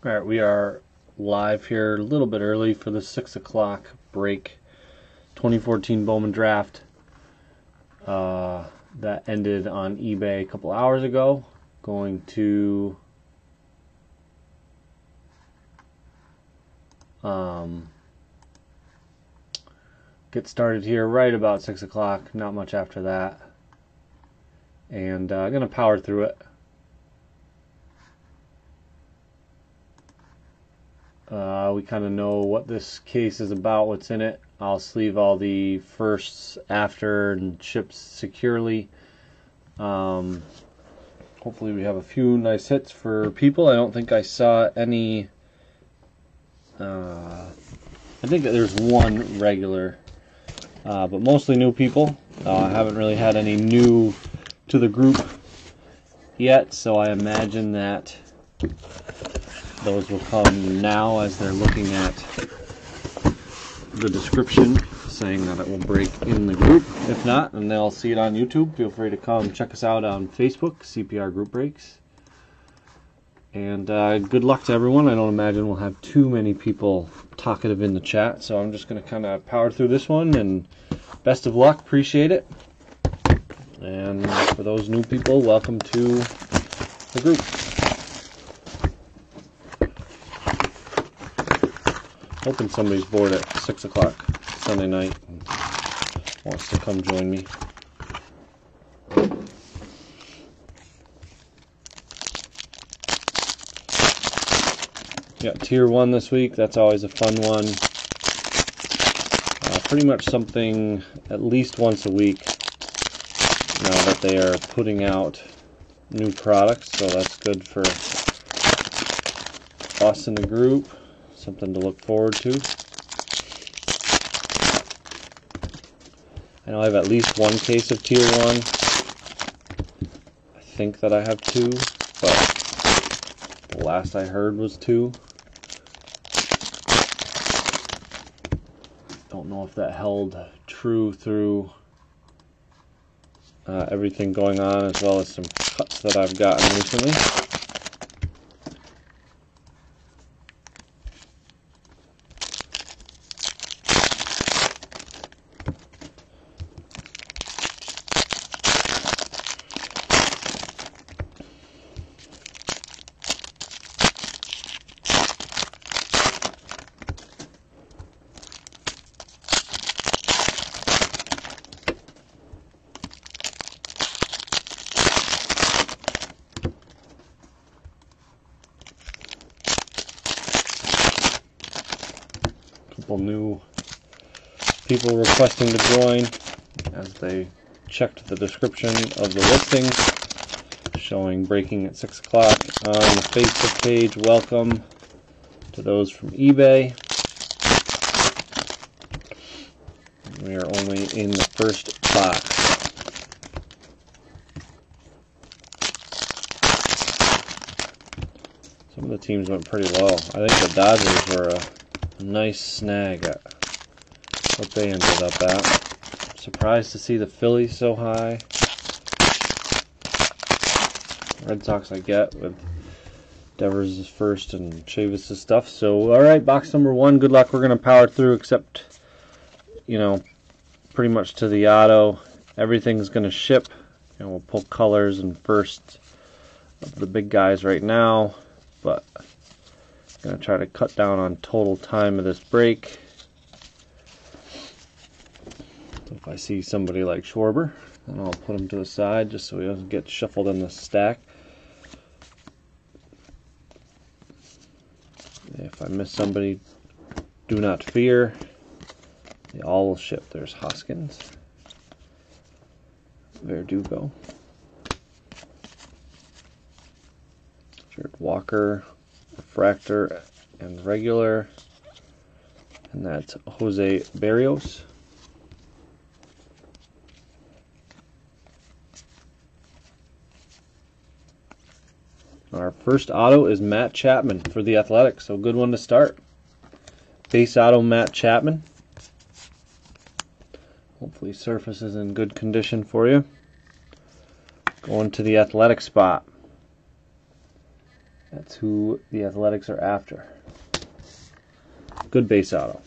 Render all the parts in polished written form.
Alright, we are live here a little bit early for the 6 o'clock break. 2014 Bowman Draft. That ended on eBay a couple hours ago. Going to get started here right about 6 o'clock, not much after that. And I'm going to power through it. We kind of know what this case is about, what's in it. I'll sleeve all the firsts after and ships securely. Hopefully we have a few nice hits for people. I don't think I saw any. I think that there's one regular, but mostly new people. I haven't really had any new to the group yet, so I imagine that those will come now as they're looking at the description saying that it will break in the group. If not, and they'll see it on YouTube. Feel free to come check us out on Facebook, CPR Group Breaks. And good luck to everyone. I don't imagine we'll have too many people talkative in the chat, so I'm just going to kind of power through this one, and best of luck. Appreciate it. And for those new people, welcome to the group. Hoping somebody's bored at 6 o'clock Sunday night and wants to come join me. Got tier 1 this week. That's always a fun one. Pretty much something at least once a week now that they are putting out new products, so that's good for us in the group. Something to look forward to. I know I have at least one case of tier 1. I think that I have 2, but the last I heard was 2. Don't know if that held true through everything going on, as well as some cuts that I've gotten recently. Couple new people requesting to join as they checked the description of the listing showing breaking at 6 o'clock on the Facebook page. Welcome to those from eBay. We are only in the first box. Some of the teams went pretty low. I think the Dodgers were a nice snag at what they ended up at. Surprised to see the Phillies so high. Red Sox I get with Devers' first and Chavis' stuff. So, alright, box number 1. Good luck. We're going to power through, except, you know, pretty much to the auto. Everything's going to ship. And we'll pull colors and first of the big guys right now. But I'm going to try to cut down on total time of this break. If I see somebody like Schwarber, then I'll put him to the side just so he doesn't get shuffled in the stack. If I miss somebody, do not fear. They all will ship. There's Hoskins, Verdugo, Jared Walker, Refractor and regular, and that's Jose Barrios. Our first auto is Matt Chapman for the Athletics, so good one to start. Base auto Matt Chapman. Hopefully surface is in good condition for you. Going to the Athletic spot. That's who the Athletics are after. Good base auto.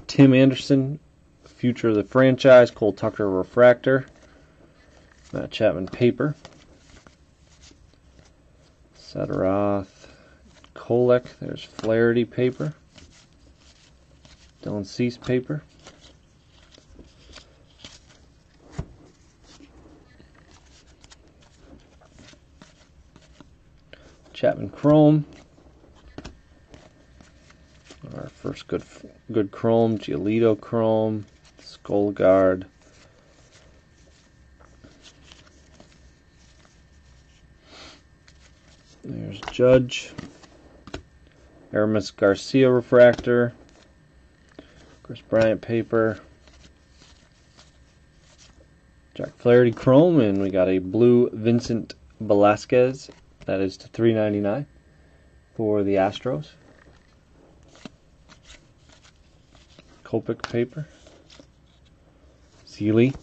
Tim Anderson, future of the franchise. Cole Tucker refractor. Matt Chapman paper. Sadaroth, Kolek. There's Flaherty paper. Dylan Cease paper. Chapman Chrome. Our first good Chrome. Giolito Chrome. Skullguard. There's Judge. Aramis Garcia refractor. Chris Bryant paper. Jack Flaherty Chrome, and we got a blue Vincent Velasquez. That is to $3.99 for the Astros. Kopech paper. Sealy.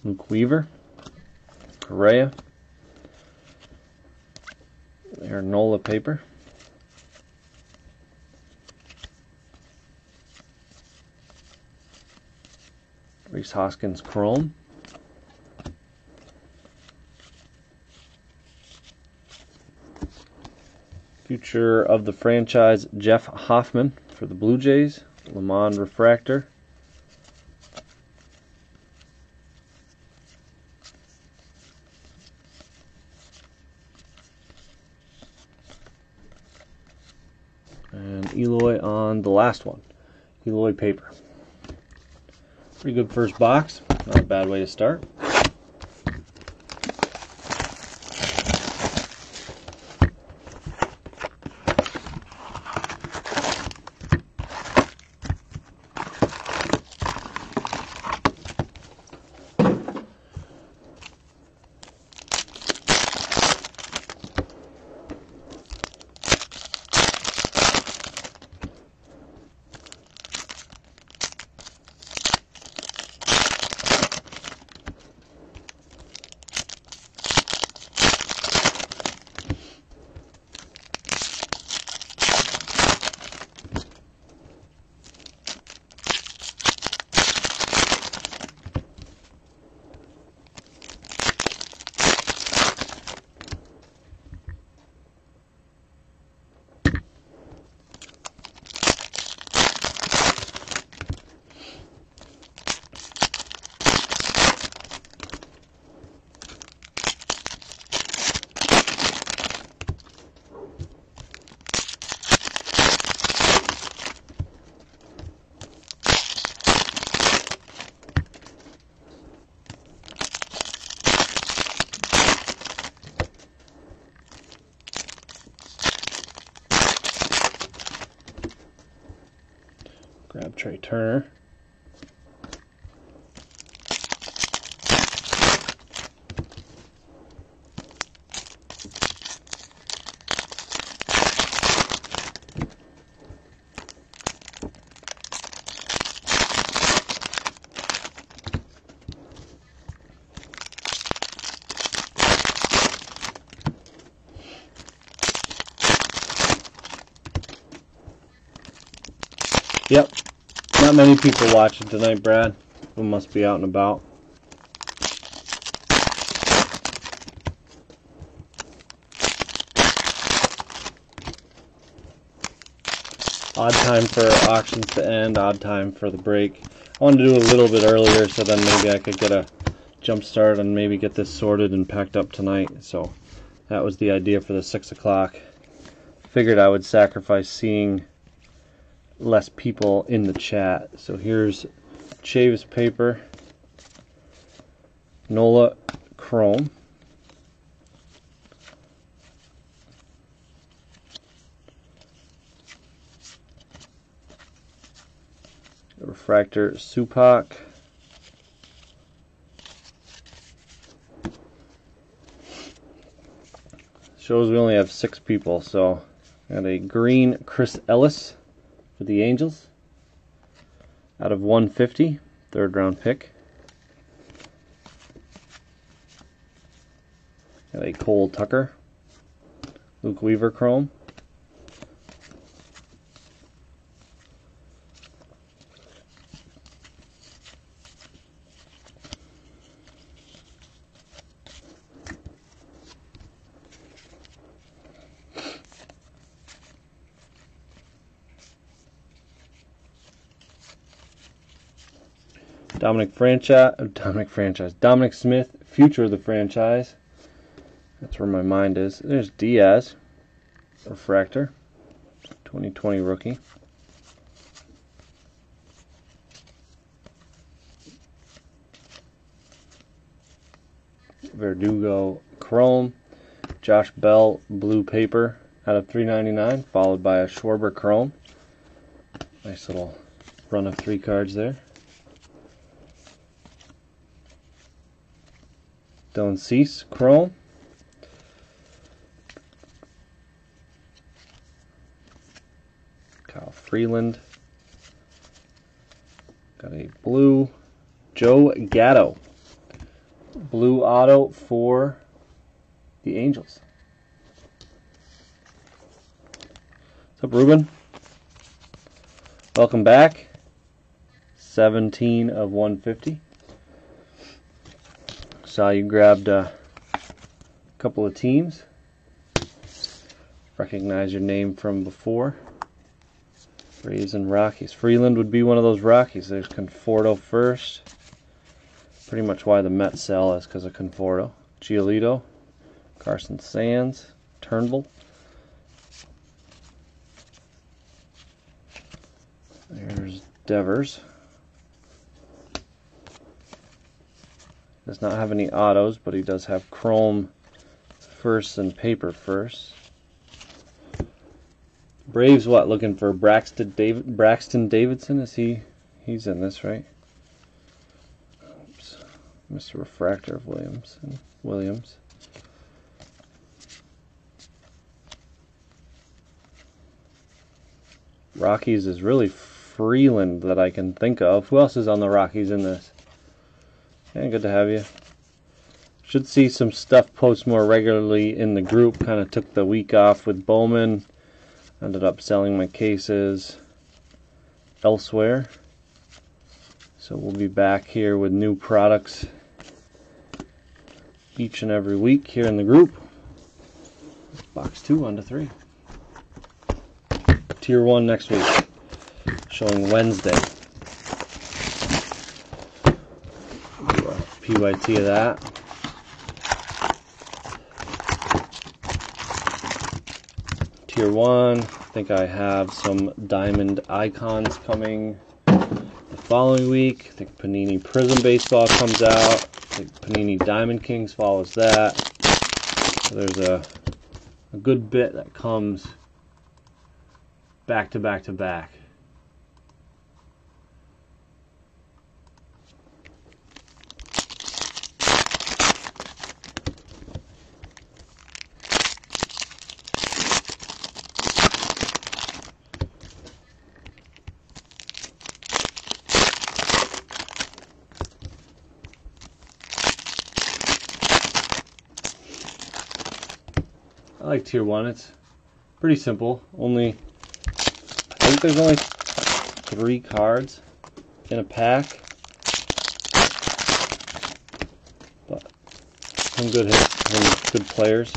Luke Weaver. Correa. Aaron Nola paper. Rhys Hoskins Chrome. Future of the franchise, Jeff Hoffman for the Blue Jays. Le Mans refractor. And Eloy on the last one. Eloy paper. Pretty good first box. Not a bad way to start. Grab Trey Turner. Yep. Not many people watching tonight, Brad. We must be out and about. Odd time for auctions to end, odd time for the break. I wanted to do a little bit earlier so then maybe I could get a jump start and maybe get this sorted and packed up tonight. So that was the idea for the 6 o'clock. Figured I would sacrifice seeing less people in the chat. So here's Chavis paper, Nola Chrome, refractor Supak, shows we only have 6 people, so got a green Chris Ellis for the Angels. out of 150, third round pick. Got a Cole Tucker, Luke Weaver Chrome. Dominic Smith, future of the franchise. That's where my mind is. There's Diaz, refractor, 2020 rookie. Verdugo chrome, Josh Bell blue paper out of 399, followed by a Schwarber chrome. Nice little run of 3 cards there. Dylan Cease chrome. Kyle Freeland. Got a blue Joe Gatto. Blue auto for the Angels. What's up, Ruben? Welcome back. 17 of 150. Saw you grabbed a couple of teams. Recognize your name from before. Rays and Rockies. Freeland would be one of those Rockies. There's Conforto first. Pretty much why the Mets sell is because of Conforto. Giolito, Carson Sands, Turnbull. There's Devers. Does not have any autos, but he does have chrome first and paper first. Braves, what, looking for Braxton Davidson? He's in this, right? Oops. Mr. Refractor of Williams. Rockies is really Freeland that I can think of. Who else is on the Rockies in this? Yeah, good to have you. Should see some stuff post more regularly in the group. Kind of took the week off with Bowman. Ended up selling my cases elsewhere. So we'll be back here with new products each and every week here in the group. Box 2 on to 3. Tier 1 next week. Showing Wednesday. Do a PYT of that. Tier 1. I think I have some Diamond Icons coming the following week. I think Panini Prism Baseball comes out. I think Panini Diamond Kings follows that. So there's a good bit that comes back to back to back. I like Tier 1. It's pretty simple. I think there's only 3 cards in a pack. But some good hits, some good players.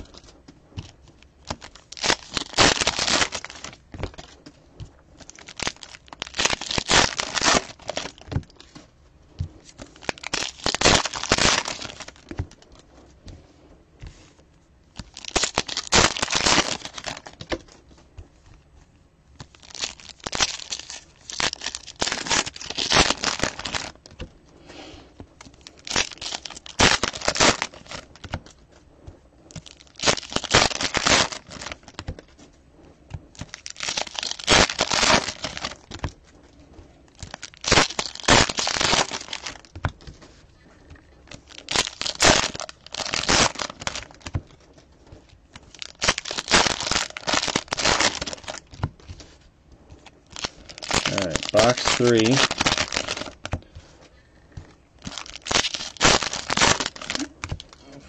Alright, box 3.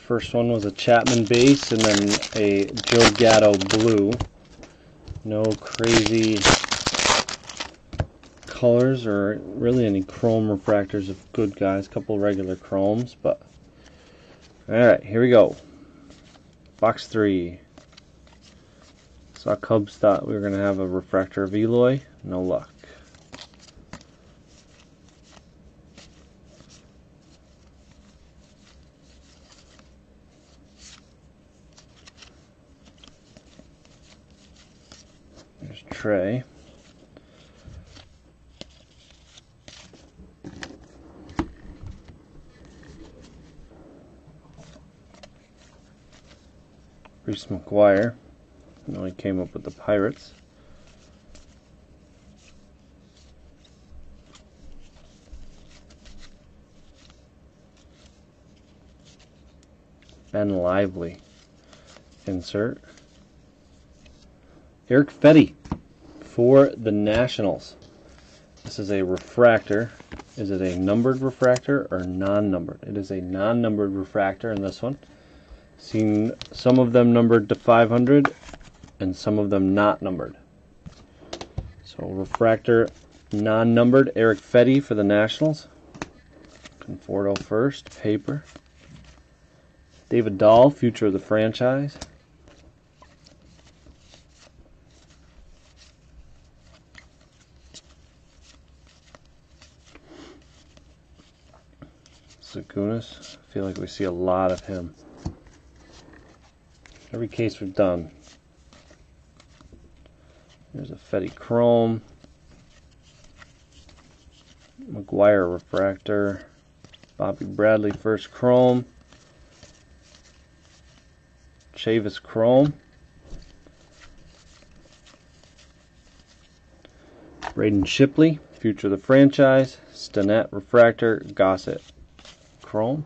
First one was a Chapman base and then a Joe Gatto blue. No crazy colors or really any chrome refractors of good guys. A couple regular chromes, but alright, here we go. Box 3. Saw Cubs thought we were going to have a refractor of Eloy. No luck. There's Trey. Reese McGuire. I know he came up with the Pirates. Ben Lively. Insert. Eric Fetty for the Nationals. This is a refractor. Is it a numbered refractor or non-numbered? It is a non-numbered refractor in this one. Seen some of them numbered to 500 and some of them not numbered. So refractor non-numbered, Eric Fetty for the Nationals. Conforto first, paper. David Dahl, future of the franchise. Zagunis, I feel like we see a lot of him. Every case we've done. There's a Fetty Chrome. McGuire refractor. Bobby Bradley first Chrome. Chavis Chrome. Braden Shipley, future of the franchise. Stinnett refractor. Gossett Chrome.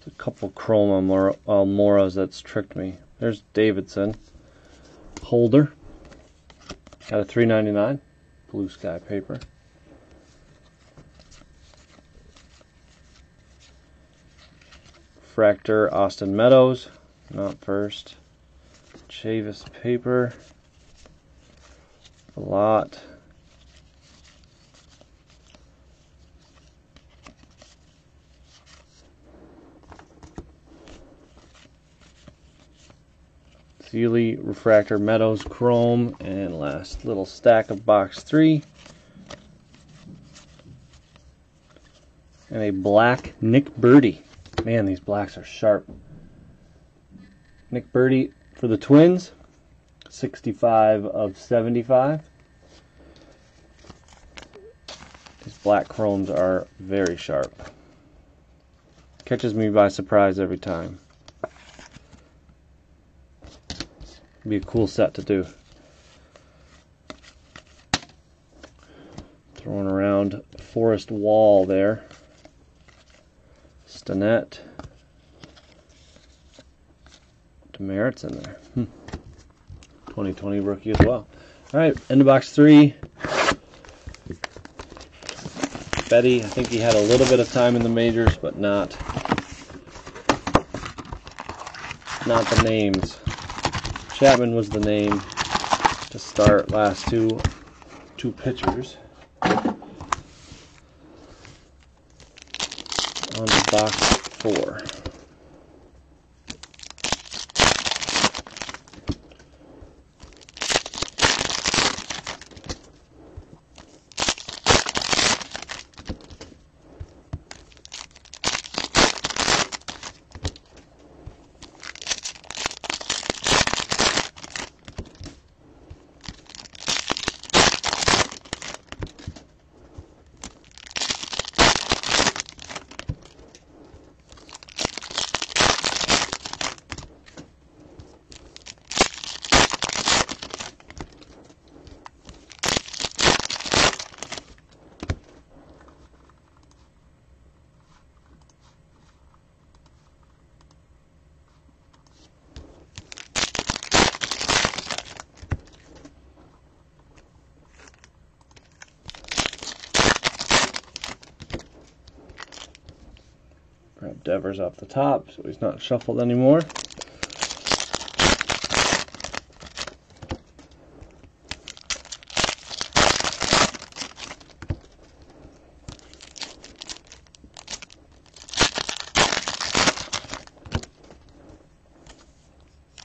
A couple chrome Almoras that's tricked me. There's Davidson. Holder. Got a $3.99. Blue sky paper. Fractor Austin Meadows. Not first. Chavis paper. A lot. Sealy refractor Meadows Chrome, and last little stack of box 3. And a black Nick Birdie. Man, these blacks are sharp. Nick Birdie for the Twins, 65 of 75. These black chromes are very sharp. Catches me by surprise every time. Be a cool set to do. Throwing around Forrest Wall there. Stinnett. Demerit's in there. 2020 rookie as well. Alright, end of box 3. Fetty, I think he had a little bit of time in the majors, but not the names. Chapman was the name to start. Last two pitchers. On to box 4. Wipe Devers off the top so he's not shuffled anymore.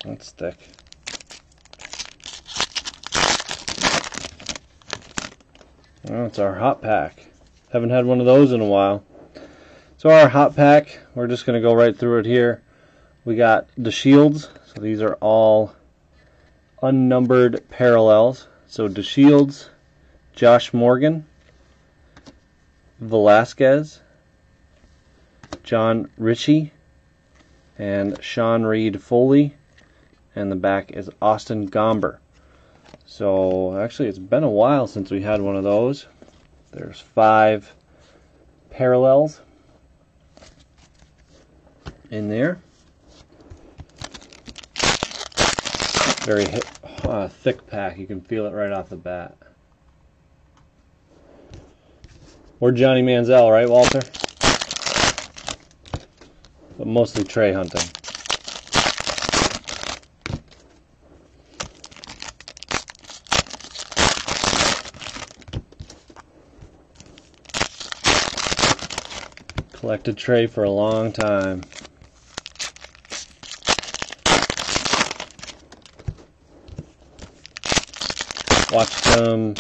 That's thick. Well, it's our hot pack. Haven't had one of those in a while. So our hot pack, we're just going to go right through it here. We got the Shields. So these are all unnumbered parallels. So DeShields, Josh Morgan, Velasquez, John Ritchie, and Sean Reed Foley. And the back is Austin Gomber. So actually it's been a while since we had one of those. There's 5 parallels in there. Very thick pack. You can feel it right off the bat. We're Johnny Manziel, right, Walter? But mostly tray hunting. Collected tray for a long time. Watched him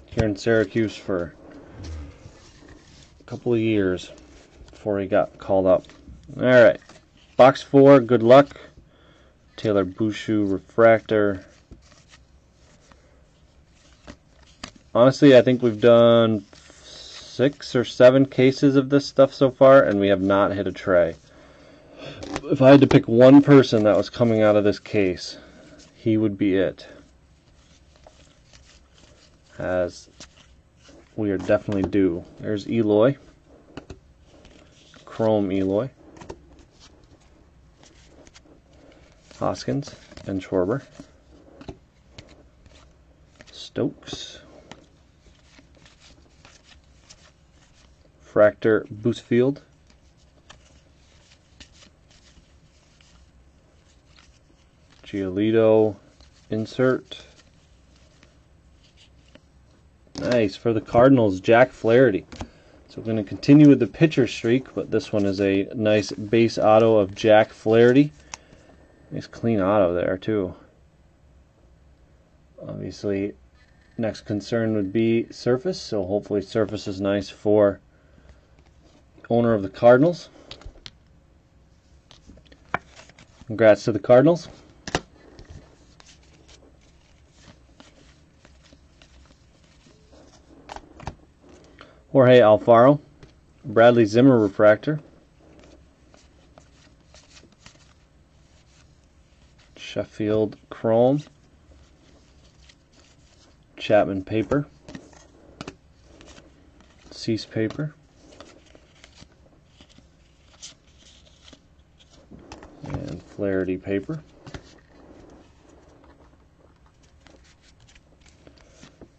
here in Syracuse for a couple of years before he got called up. Alright, box 4, good luck. Taylor Bouchou refractor. Honestly, I think we've done 6 or 7 cases of this stuff so far, and we have not hit a tray. If I had to pick one person that was coming out of this case, he would be it. As we are definitely due. There's Eloy. Chrome Eloy. Hoskins and Schwarber. Stokes. Fractor Boostfield. Giolito insert. Nice. For the Cardinals, Jack Flaherty. So we're going to continue with the pitcher streak, but this one is a nice base auto of Jack Flaherty. Nice clean auto there, too. Obviously, next concern would be surface, so hopefully surface is nice for owner of the Cardinals. Congrats to the Cardinals. Jorge Alfaro, Bradley Zimmer refractor, Sheffield Chrome, Chapman paper, Cease paper, and Flaherty paper.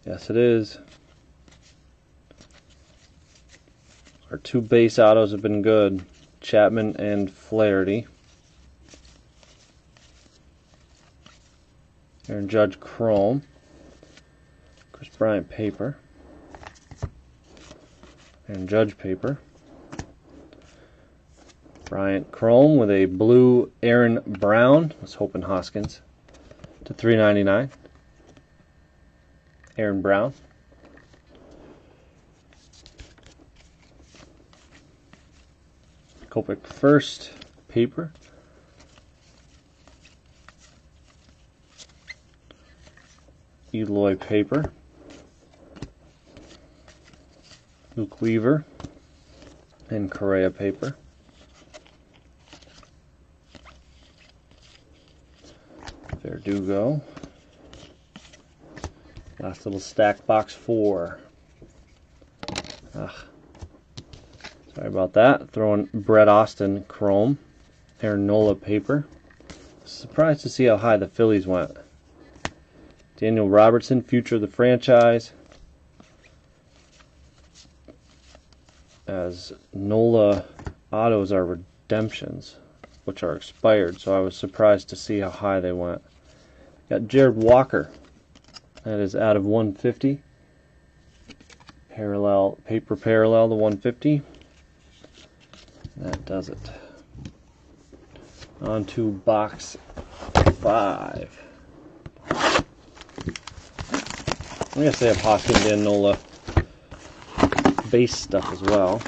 Yes, it is. Our 2 base autos have been good, Chapman and Flaherty. Aaron Judge Chrome, Chris Bryant paper, Aaron Judge paper, Bryant Chrome with a blue Aaron Brown. I was hoping Hoskins to $3.99. Aaron Brown. Kopech first paper. Eloy paper. Luke Weaver and Correa paper. Verdugo. Last little stack, box 4. Sorry about that. Throwing Brett Austin Chrome. Aaron Nola paper. Surprised to see how high the Phillies went. Daniel Robertson, future of the franchise. As Nola autos are redemptions, which are expired, so I was surprised to see how high they went. Got Jared Walker. That is out of 150. Parallel, paper parallel to 150. That does it. On to box 5. I guess they have Hoskins and Nola base stuff as well.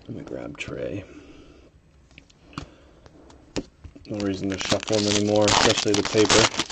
Let me grab tray. No reason to shuffle them anymore, especially the paper.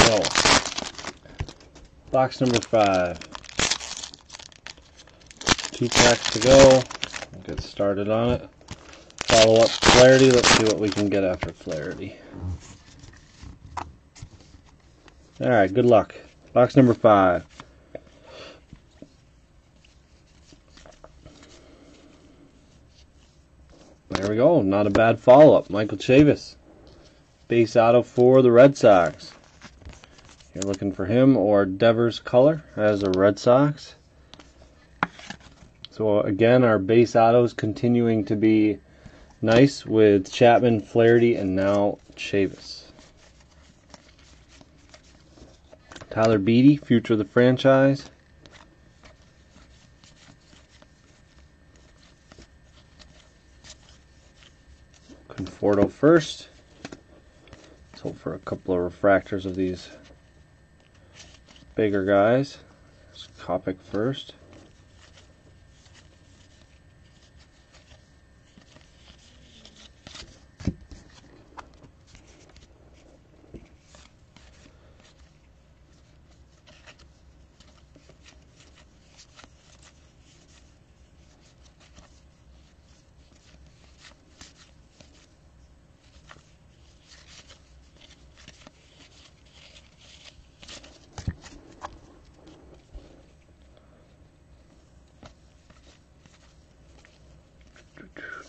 So, box number 5. 2 packs to go. We'll get started on it. Follow up Flaherty. Let's see what we can get after Flaherty. Alright, good luck. Box number 5. There we go. Not a bad follow-up. Michael Chavis. Base auto for the Red Sox. You're looking for him or Devers color as a Red Sox. So again, our base autos continuing to be nice with Chapman, Flaherty, and now Chavis. Tyler Beatty, future of the franchise. Conforto first. Let's hope for a couple of refractors of these bigger guys. Kopech first.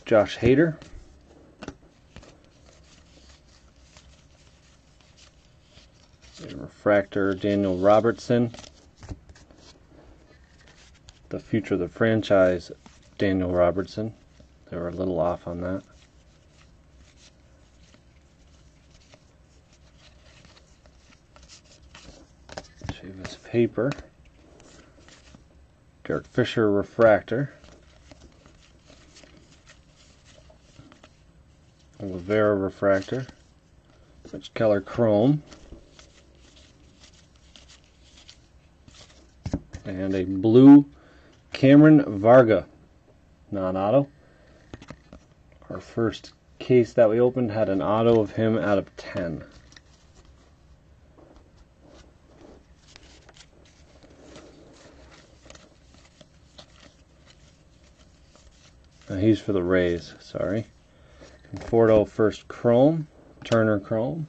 Josh Hader. Refractor Daniel Robertson. The future of the franchise Daniel Robertson. They were a little off on that. Chavis paper. Derek Fisher refractor. Rivera refractor. Rich Keller chrome. And a blue Cameron Varga non-auto. Our first case that we opened had an auto of him out of 10. He's for the Rays, sorry. Conforto first chrome, Turner chrome.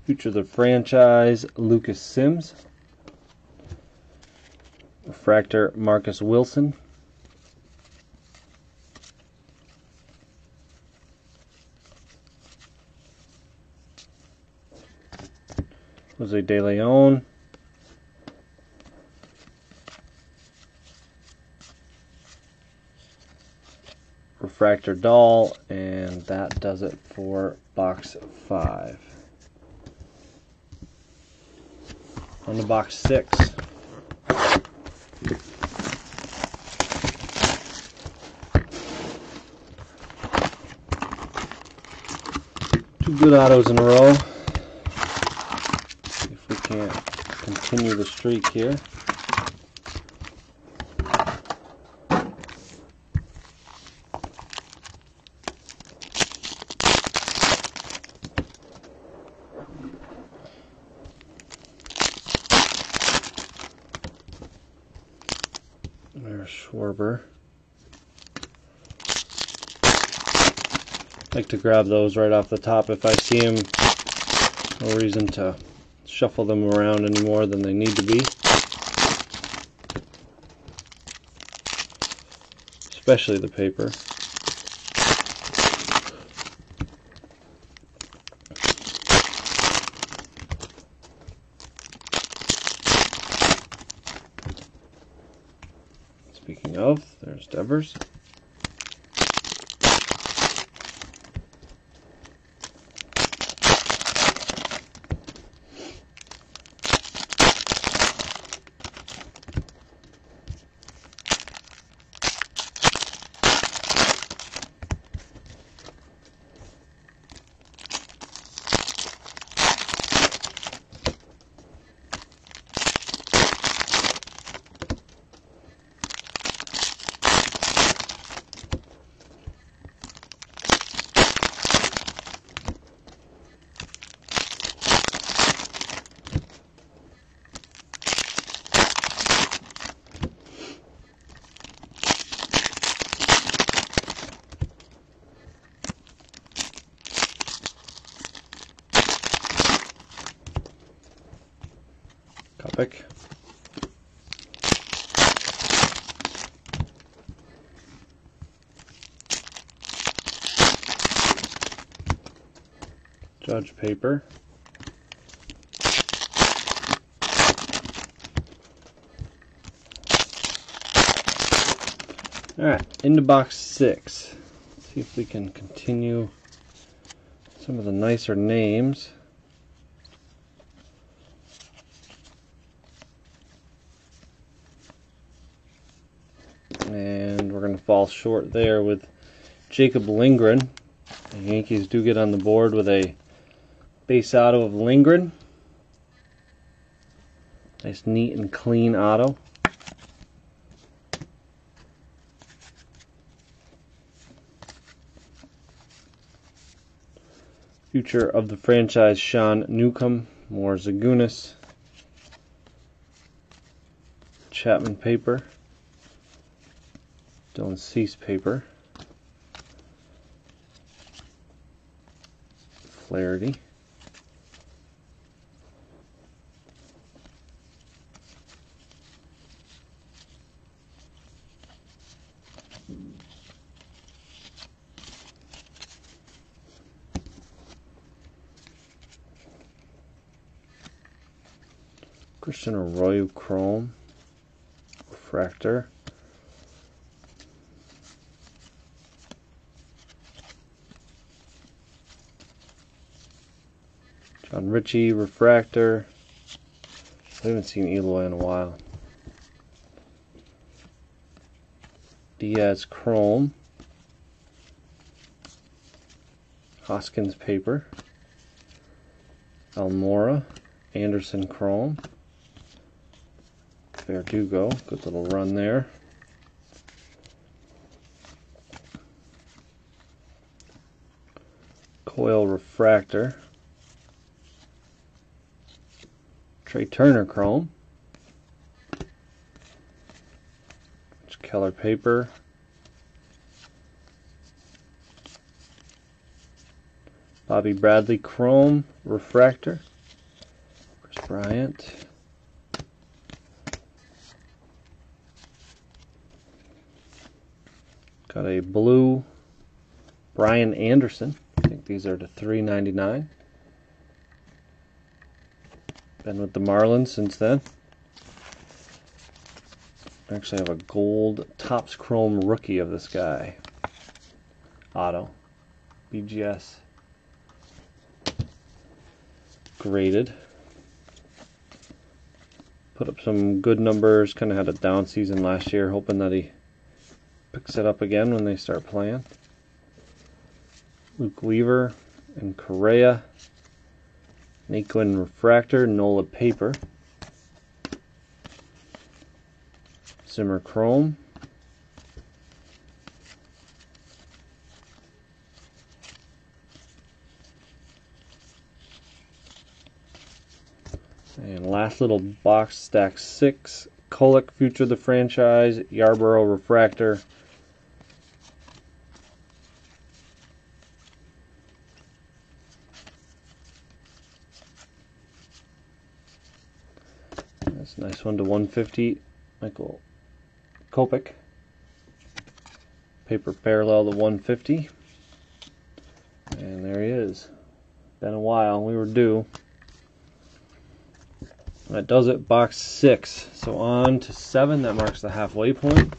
Future of the franchise, Lucas Sims. Refractor, Marcus Wilson. Jose De Leon. Refractor Doll, and that does it for box 5. On to box 6. Two good autos in a row. See if we can't continue the streak here. There's Schwarber. I like to grab those right off the top if I see them. No reason to shuffle them around any more than they need to be. Especially the paper. Speaking of, there's Devers. Kopic. Judge paper. Alright, into box 6. See if we can continue some of the nicer names. And we're going to fall short there with Jacob Lindgren. The Yankees do get on the board with a base auto of Lindgren. Nice, neat, and clean auto. Future of the franchise, Sean Newcomb. More Zagunis. Chapman paper. Dylan Cease paper. Flaherty. Christian Arroyo chrome. Refractor. John Ritchie refractor. I haven't seen Eloy in a while. Diaz chrome. Hoskins paper. Almora. Anderson chrome. Verdugo, good little run there. Coil refractor. Trey Turner Chrome. Keller Paper. Bobby Bradley Chrome Refractor. Chris Bryant. Got a blue Brian Anderson. I think these are the $3.99. Been with the Marlins since then. I actually have a gold Topps Chrome rookie of this guy. Auto. BGS. Graded. Put up some good numbers. Kind of had a down season last year. Hoping that he picks it up again when they start playing. Luke Weaver and Correa. Naquin Refractor. Nola Paper. Zimmer Chrome. And last little box, stack 6. Kolek Future of the Franchise. Yarborough Refractor. That's a nice one to 150. Michael Kopech. Paper parallel to 150. And there he is. Been a while. We were due. That does it. Box 6. So on to 7. That marks the halfway point.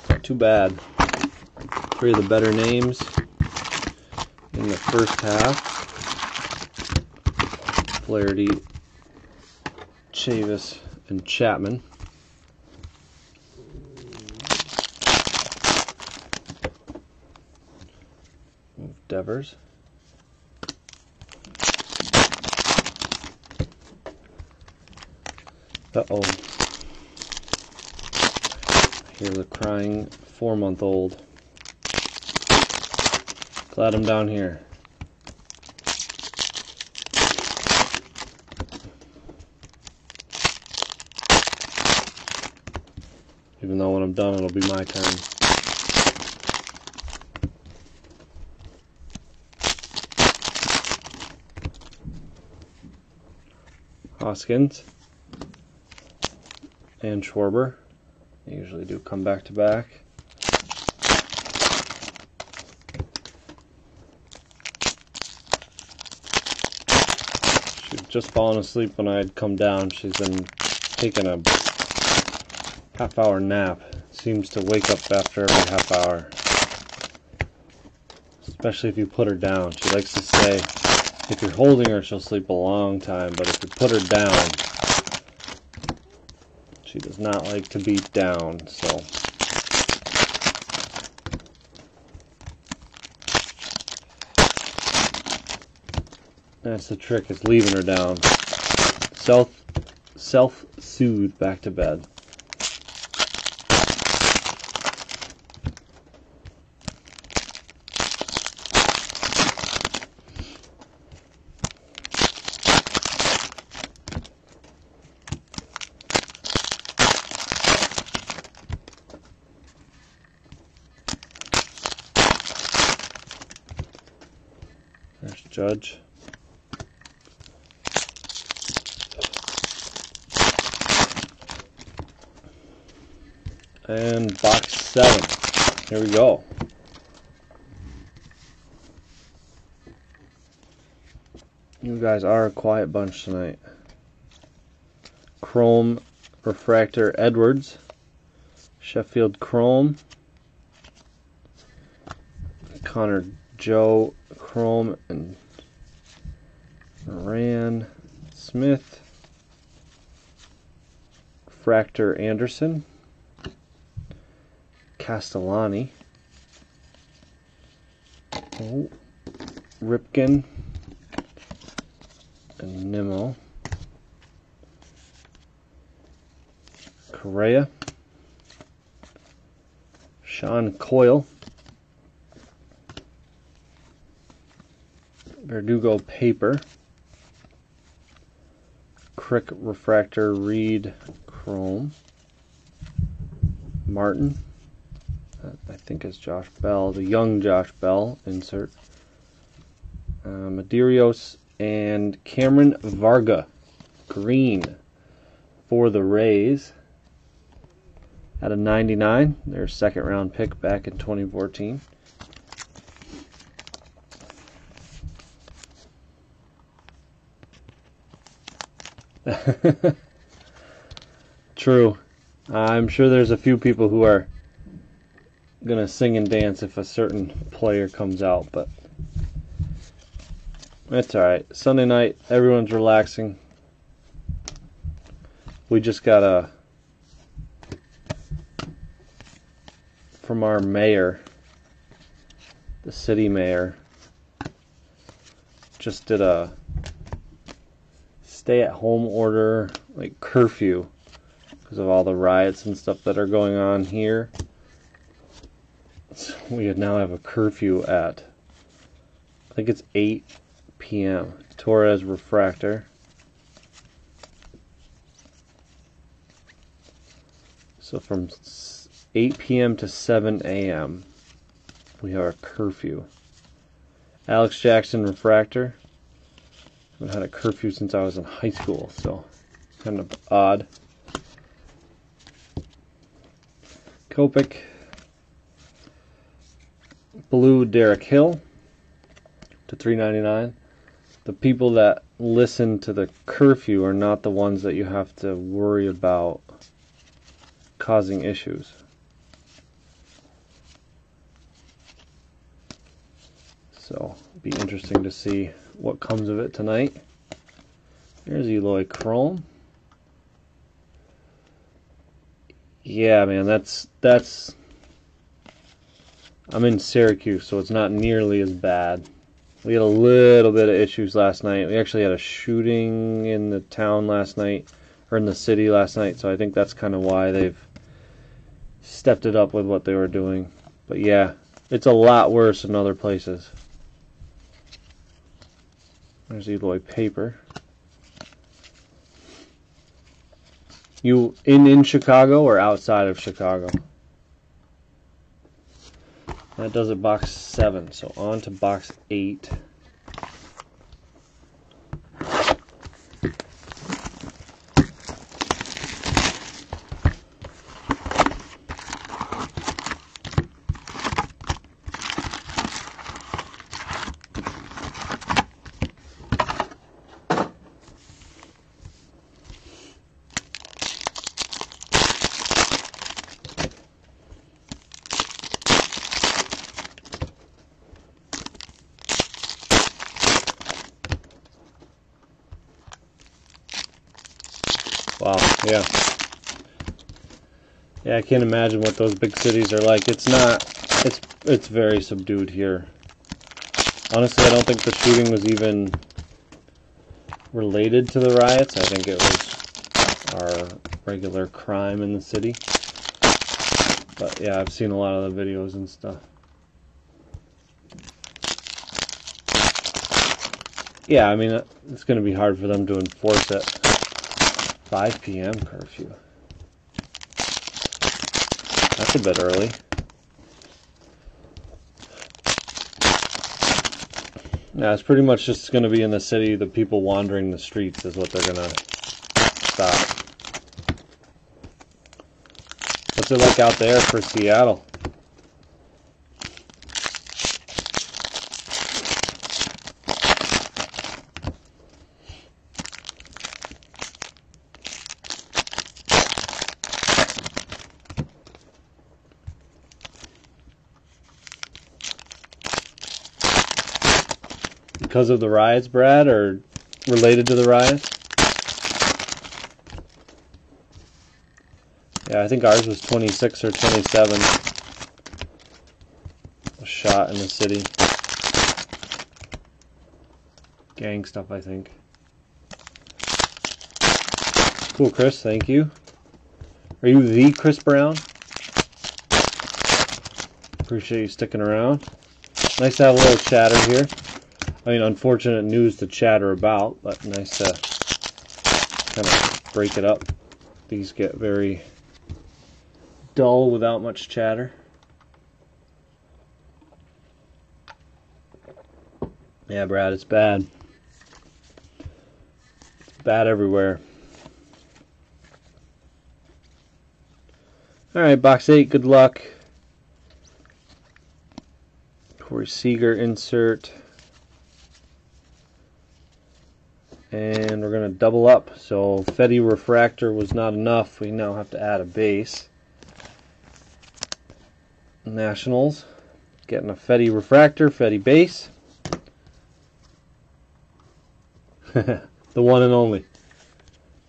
Not too bad. 3 of the better names in the first half. Flaherty, Chavis, and Chapman. Devers. Uh-oh. I hear the crying 4-month-old. Glad I'm down here. Even though when I'm done, it'll be my turn. Hoskins and Schwarber. They usually do come back to back. She was just falling asleep when I had come down. She's been taking a half-hour nap. Seems to wake up after every half hour. Especially if you put her down. She likes to say, if you're holding her, she'll sleep a long time, but if you put her down, she does not like to be down, so. That's the trick, is leaving her down. Self-soothe back to bed. There's Judge. And box 7. Here we go. You guys are a quiet bunch tonight. Chrome Refractor Edwards. Sheffield Chrome. Connor Joe Chrome and Moran Smith. Fractor Anderson. Castellani. Oh, Ripken and Nimmo. Correa. Sean Coyle. Verdugo paper. Crick refractor Reed chrome. Martin. I think it's Josh Bell, the young Josh Bell insert. Medeiros and Cameron Varga green for the Rays at a 99. Their second round pick back in 2014. True. I'm sure there's a few people who are gonna sing and dance if a certain player comes out, but that's alright. Sunday night, everyone's relaxing. We just got from our mayor, the city mayor, just did a stay-at-home order, like curfew, because of all the riots and stuff that are going on here. So we now have a curfew at, I think it's 8 p.m. Torres refractor. So from 8 p.m. to 7 a.m. we have a curfew. Alex Jackson refractor. I haven't had a curfew since I was in high school, so kind of odd. Kopech. Blue Derek Hill to $3.99. The people that listen to the curfew are not the ones that you have to worry about causing issues. So it'll be interesting to see what comes of it tonight. There's Eloy Chrome. Yeah, man, that's I'm in Syracuse, so it's not nearly as bad. We had a little bit of issues last night. We actually had a shooting in the town last night, or in the city last night, so I think that's kind of why they've stepped it up with what they were doing. But yeah, it's a lot worse in other places. There's Eloy paper. You in Chicago or outside of Chicago? That does it box 7, so on to box 8. Wow, yeah. Yeah, I can't imagine what those big cities are like. It's very subdued here. Honestly, I don't think the shooting was even related to the riots. I think it was our regular crime in the city. But yeah, I've seen a lot of the videos and stuff. Yeah, I mean, it's going to be hard for them to enforce it. 5 p.m. curfew. That's a bit early. Yeah, it's pretty much just going to be in the city. The people wandering the streets is what they're going to stop. What's it like out there for Seattle? Because of the riots, Brad, or related to the riots? Yeah, I think ours was 26 or 27. A shot in the city. Gang stuff, I think. Cool, Chris, thank you. Are you the Chris Brown? Appreciate you sticking around. Nice to have a little chatter here. I mean, unfortunate news to chatter about, but nice to kind of break it up. These get very dull without much chatter. Yeah, Brad, it's bad. It's bad everywhere. Alright, box 8, good luck. Corey Seager insert. And we're going to double up. So Fetty Refractor was not enough. We now have to add a base. Nationals. Getting a Fetty Refractor, Fetty base. The one and only.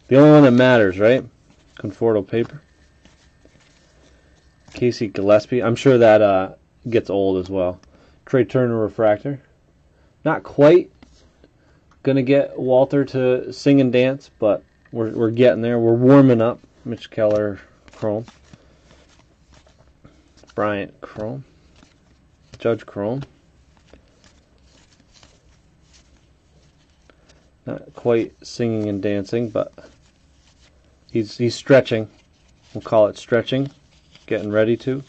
The only one that matters, right? Conforto paper. Casey Gillespie. I'm sure that gets old as well. Trey Turner Refractor. Not quite gonna get Walter to sing and dance, but we're getting there. We're warming up. Mitch Keller Chrome. Bryant Chrome. Judge Chrome. Not quite singing and dancing, but he's stretching. We'll call it stretching. Getting ready to.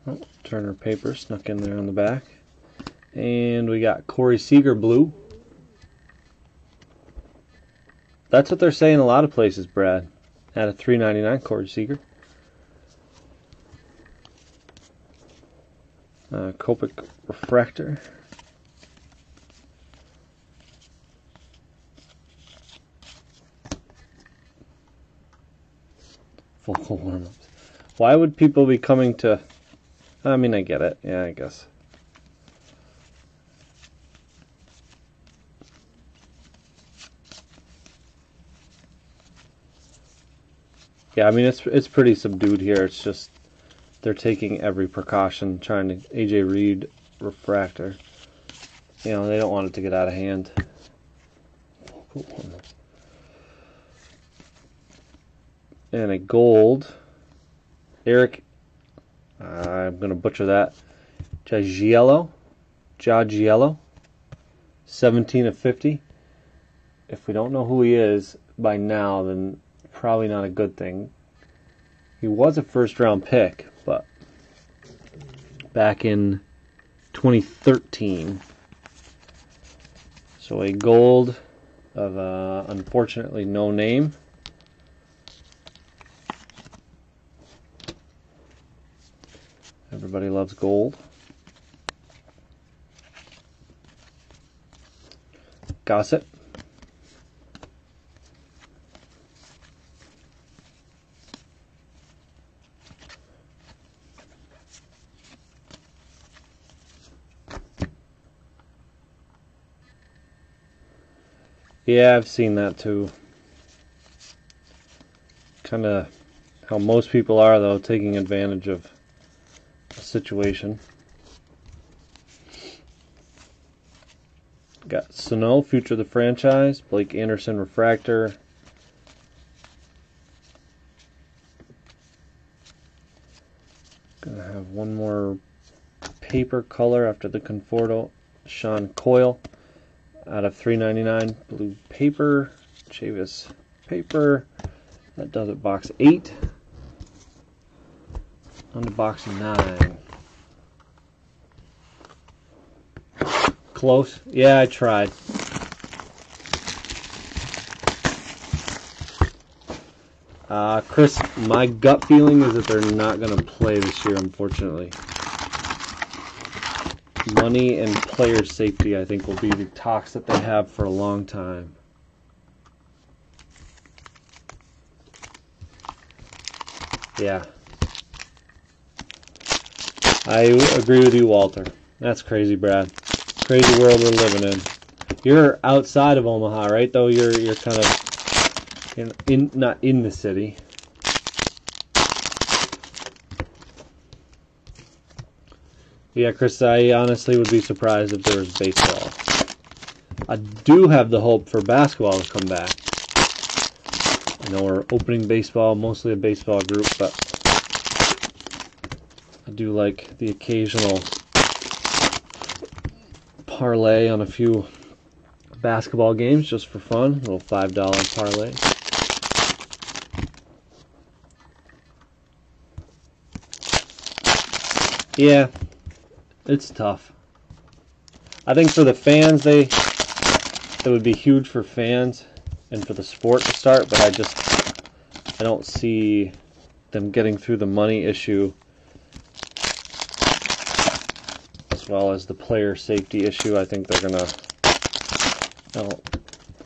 Oh, Turner paper snuck in there on the back. And we got Corey Seager blue. That's what they're saying a lot of places, Brad. At a $3.99, Corey Seager. Copic Refractor. Vocal warm-ups. Why would people be coming to... I mean, I get it. Yeah, I guess. Yeah, I mean, it's pretty subdued here. It's just they're taking every precaution, trying to AJ Reed Refractor. You know, they don't want it to get out of hand. And a gold. Eric, I'm going to butcher that. Jagiello. 17 of 50. If we don't know who he is by now, then probably not a good thing. He was a first-round pick, but back in 2013. So a gold of unfortunately no name. Everybody loves gold. Gossett. Yeah, I've seen that too. Kind of how most people are, though, taking advantage of the situation. Got Sano, Future of the Franchise, Blake Anderson Refractor. Gonna have one more paper color after the Conforto, Sean Coyle. Out of $3.99, blue paper, Chavis paper. That does it, box 8. On to box 9. Close? Yeah, I tried. Chris, my gut feeling is that they're not going to play this year, unfortunately. Money and player safety, I think, will be the talks that they have for a long time. Yeah. I agree with you, Walter. That's crazy, Brad. Crazy world we're living in. You're outside of Omaha, right? Though you're kind of not in the city. Yeah, Chris, I honestly would be surprised if there was baseball. I do have the hope for basketball to come back. I know we're opening baseball, mostly a baseball group, but I do like the occasional parlay on a few basketball games just for fun. A little $5 parlay. Yeah, it's tough. I think for the fans, it would be huge for fans and for the sport to start, but I don't see them getting through the money issue as well as the player safety issue. I think they're gonna,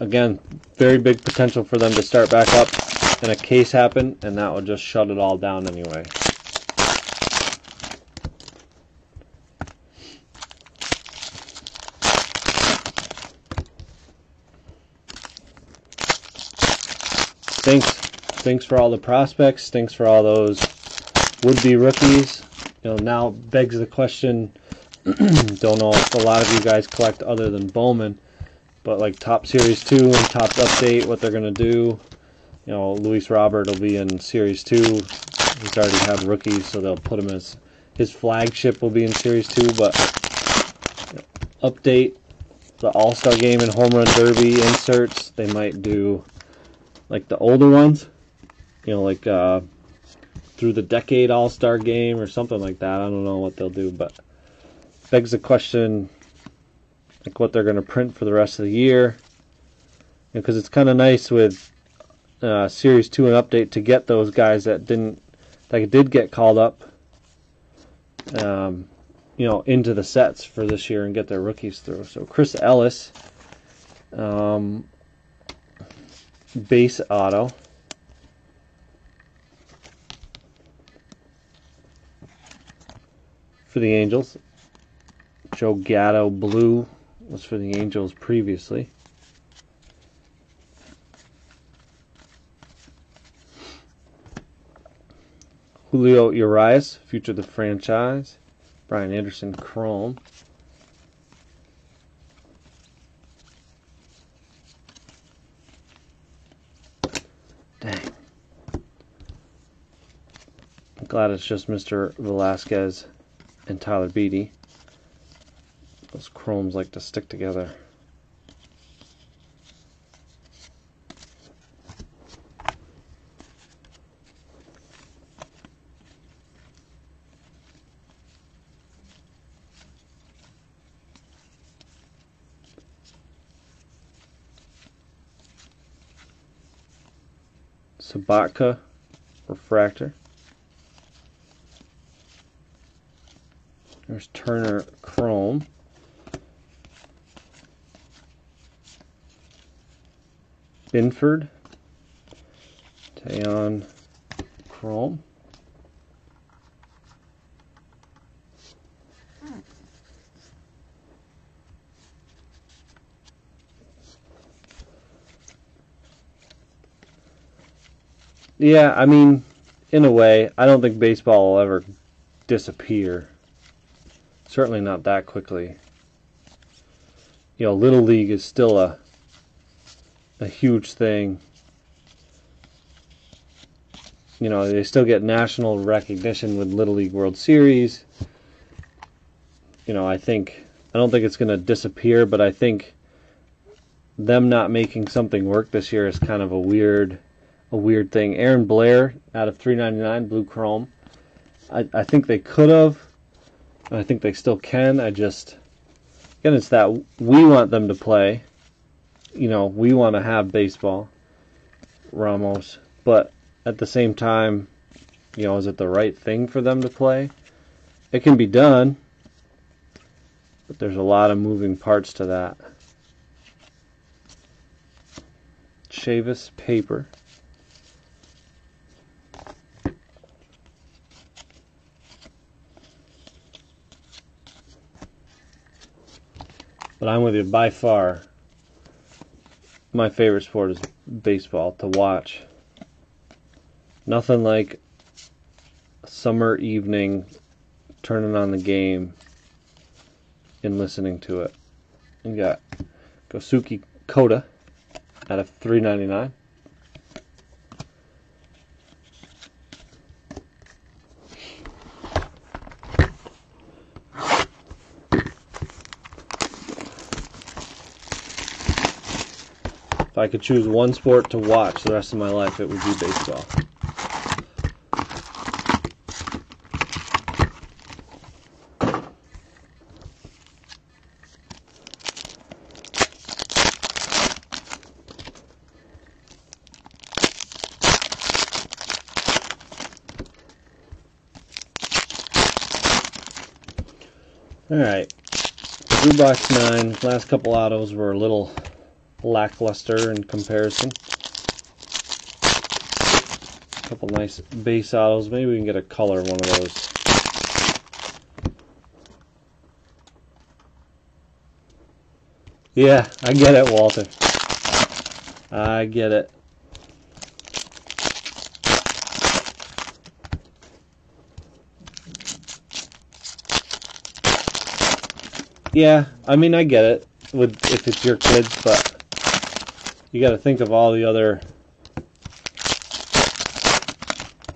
again, very big potential for them to start back up and a case happen, and that would just shut it all down anyway. Thanks for all the prospects. Thanks for all those would-be rookies. Now begs the question, don't know if a lot of you guys collect other than Bowman, but like Top Series 2 and Top Update, what they're going to do. Luis Robert will be in Series 2. He's already had rookies, so they'll put him as his flagship will be in Series 2, but Update, the All-Star Game and Home Run Derby inserts, they might do like the older ones, like through the decade All-Star Game or something like that. I don't know what they'll do, but begs the question, like what they're going to print for the rest of the year. Because it's kind of nice with Series 2 and Update to get those guys that did get called up, into the sets for this year and get their rookies through. So Chris Ellis, base auto. For the Angels. Joe Gatto blue was for the Angels previously. Julio Urias, future of the franchise. Brian Anderson chrome. Dang. I'm glad it's just Mr. Velasquez and Tyler Beatty. Those chromes like to stick together. Sabatka refractor. There's Turner chrome. Binford. Tayon chrome. Yeah, I mean, in a way, I don't think baseball will ever disappear. Certainly not that quickly. Little League is still a huge thing. They still get national recognition with Little League World Series. I don't think it's going to disappear, but I think them not making something work this year is kind of a weird thing. Aaron Blair out of $3.99 blue chrome. I think they could have. I think they still can. Again, it's that we want them to play. We want to have baseball. Ramos, but at the same time, is it the right thing for them to play? It can be done, but there's a lot of moving parts to that. Chavis paper. But I'm with you, by far, my favorite sport is baseball to watch. Nothing like a summer evening turning on the game and listening to it. You got Gosuke Koda out of $3.99. If I could choose one sport to watch the rest of my life, it would be baseball. Alright, Blue Box 9, last couple autos were a little lackluster in comparison. A couple nice base autos, maybe we can get a color one of those. Yeah, I get it, Walter. I get it. Yeah, I mean, I get it if it's your kids, but you got to think of all the other,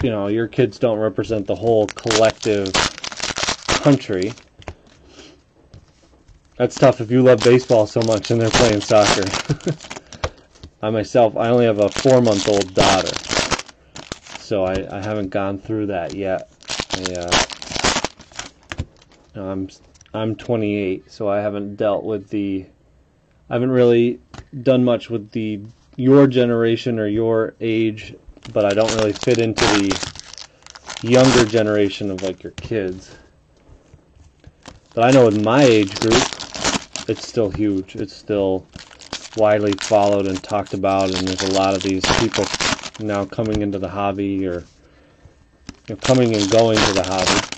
your kids don't represent the whole collective country. That's tough if you love baseball so much and they're playing soccer. I only have a 4-month-old daughter, so I haven't gone through that yet. I'm 28, so I haven't really done much with your generation or your age, but I don't really fit into the younger generation of like your kids. But I know in my age group, it's still huge. It's still widely followed and talked about, and there's a lot of these people now coming into the hobby or coming and going to the hobby.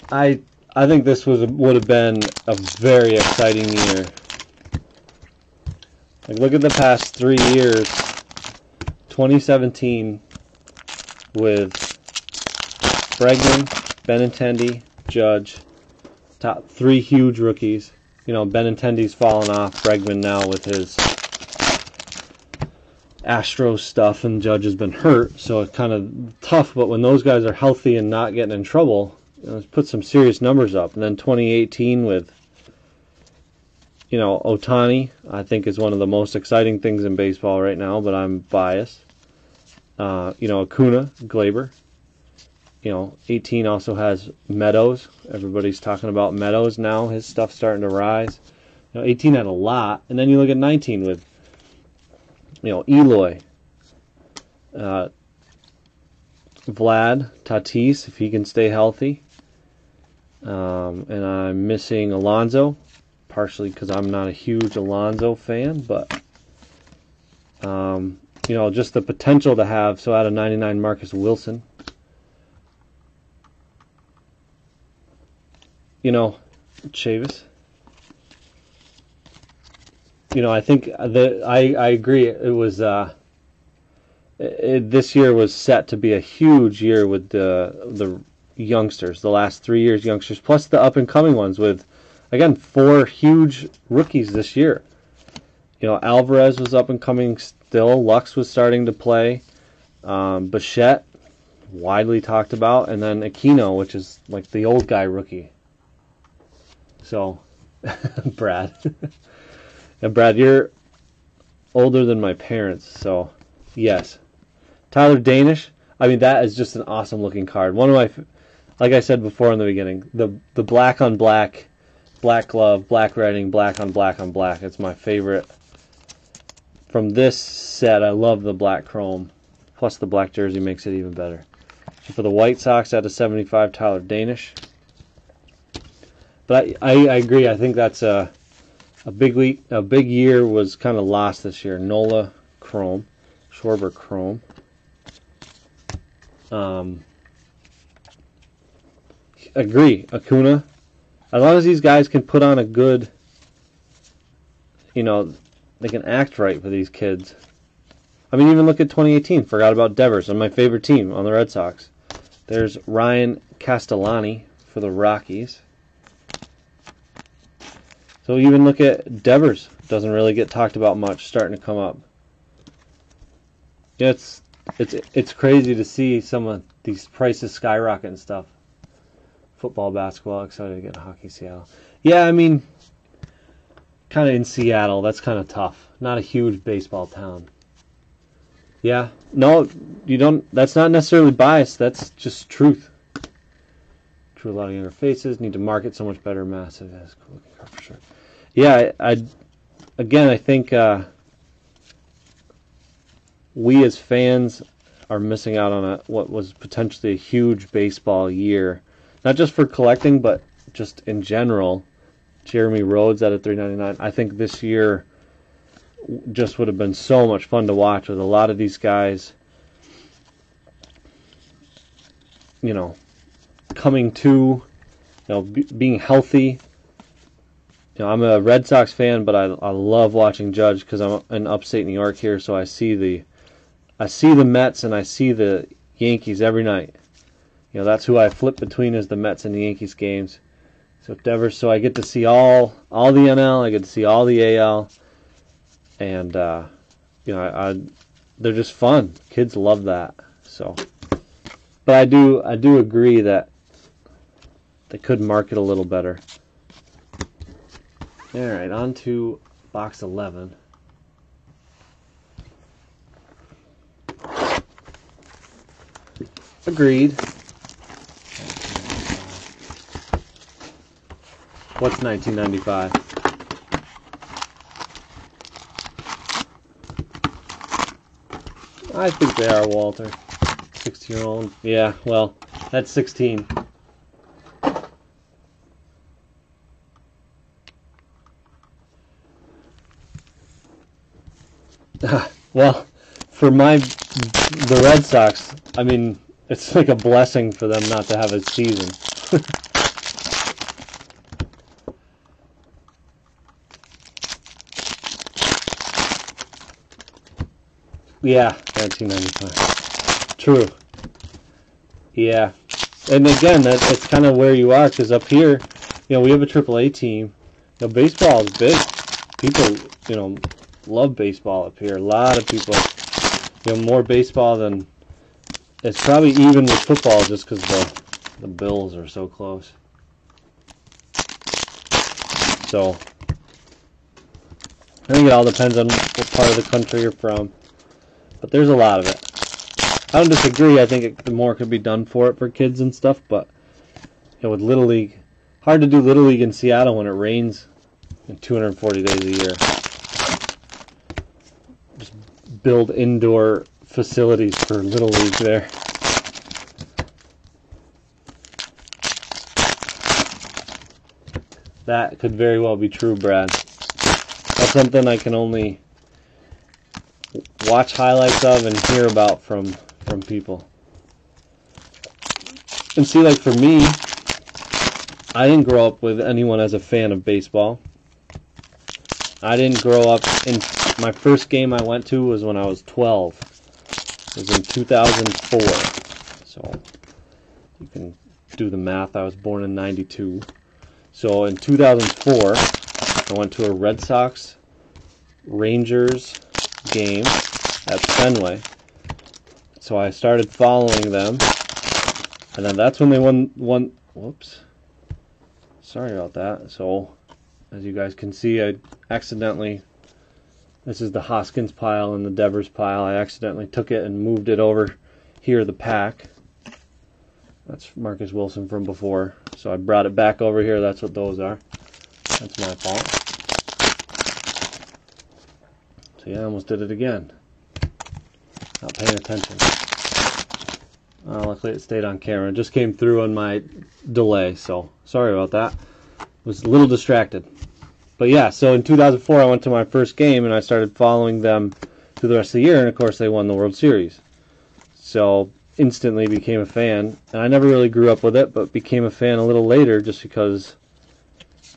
I think this would have been a very exciting year. Like, look at the past 3 years. 2017 with Bregman, Benintendi, Judge, top 3 huge rookies. Benintendi's fallen off. Bregman now with his Astros stuff, and Judge has been hurt, so it's kind of tough. But when those guys are healthy and not getting in trouble, let's put some serious numbers up. And then 2018 with, Ohtani, I think is one of the most exciting things in baseball right now, but I'm biased. Acuna, Glaber. 18 also has Meadows. Everybody's talking about Meadows now. His stuff's starting to rise. 18 had a lot. And then you look at 19 with, Eloy. Vlad, Tatis, if he can stay healthy. And I'm missing Alonso, partially because I'm not a huge Alonso fan, but just the potential to have. So out of 99, Marcus Wilson. Chavis. I think I agree. It was this year was set to be a huge year with the youngsters. The last 3 years, youngsters, plus the up and coming ones with, again, 4 huge rookies this year. Alvarez was up and coming still. Lux was starting to play. Bichette, widely talked about, and then Aquino, which is like the old guy rookie. So, Brad. And Brad, you're older than my parents, so yes. Tyler Danish, I mean, that is just an awesome looking card. One of my, like I said before in the beginning, the black on black, black glove, black writing, black on black on black. It's my favorite. From this set, I love the black chrome. Plus the black jersey makes it even better. So for the White Sox, out of 75, Tyler Danish. But I agree. I think that's a big week. A big year was kind of lost this year. Nola chrome, Schwarber chrome. agree. Acuna, as long as these guys can put on a good, they can act right for these kids. I mean, even look at 2018. Forgot about Devers, on my favorite team on the Red Sox. There's Ryan Castellani for the Rockies. So even look at Devers. Doesn't really get talked about much. Starting to come up. Yeah, it's crazy to see some of these prices skyrocket and stuff. Football, basketball, excited to get hockey, Seattle. Yeah, I mean, kind of in Seattle, that's kind of tough. Not a huge baseball town. Yeah, no, you don't. That's not necessarily biased. That's just truth. Drew a lot of younger faces. Need to market so much better. Massive. That's cool looking car for sure. Yeah, I think we as fans are missing out on what was potentially a huge baseball year. Not just for collecting, but just in general. Jeremy Rhodes at a $3.99. I think this year just would have been so much fun to watch with a lot of these guys, coming to, being healthy. I'm a Red Sox fan, but I love watching Judge because I'm in upstate New York here, so I see the Mets and I see the Yankees every night. That's who I flip between is the Mets and the Yankees games. So I get to see all the NL, I get to see all the AL, and they're just fun. Kids love that. So, but I do agree that they could market a little better. All right, on to box 11. Agreed. What's 1995? I think they are, Walter. 16-year-old. Yeah, well, that's 16. Well, for the Red Sox, I mean, it's like a blessing for them not to have a season. Yeah, 1995. True. Yeah. And again, it's kind of where you are, because up here, we have a AAA team. Baseball is big. People, love baseball up here. A lot of people, more baseball than, it's probably even with football just because the Bills are so close. So, I think it all depends on what part of the country you're from. But there's a lot of it. I don't disagree. I think the more could be done for it for kids and stuff. But with Little League, hard to do Little League in Seattle when it rains 240 days a year. Just build indoor facilities for Little League there. That could very well be true, Brad. That's something I can only watch highlights of and hear about from people. And see, like for me, I didn't grow up with anyone as a fan of baseball. I didn't grow up my first game I went to was when I was 12. It was in 2004. So you can do the math. I was born in 92. So in 2004, I went to a Red Sox Rangers game at Fenway. So I started following them, and then that's when they won. Whoops, sorry about that. So as you guys can see, I accidentally, this is the Hoskins pile and the Devers pile. I accidentally took it and moved it over here, the pack. That's Marcus Wilson from before. So I brought it back over here. That's what those are. That's my fault. So yeah, I almost did it again. Not paying attention. Luckily it stayed on camera. It just came through on my delay, so sorry about that. Was a little distracted. But yeah, so in 2004 I went to my first game and I started following them through the rest of the year, and of course they won the World Series. So instantly became a fan. And I never really grew up with it, but became a fan a little later just because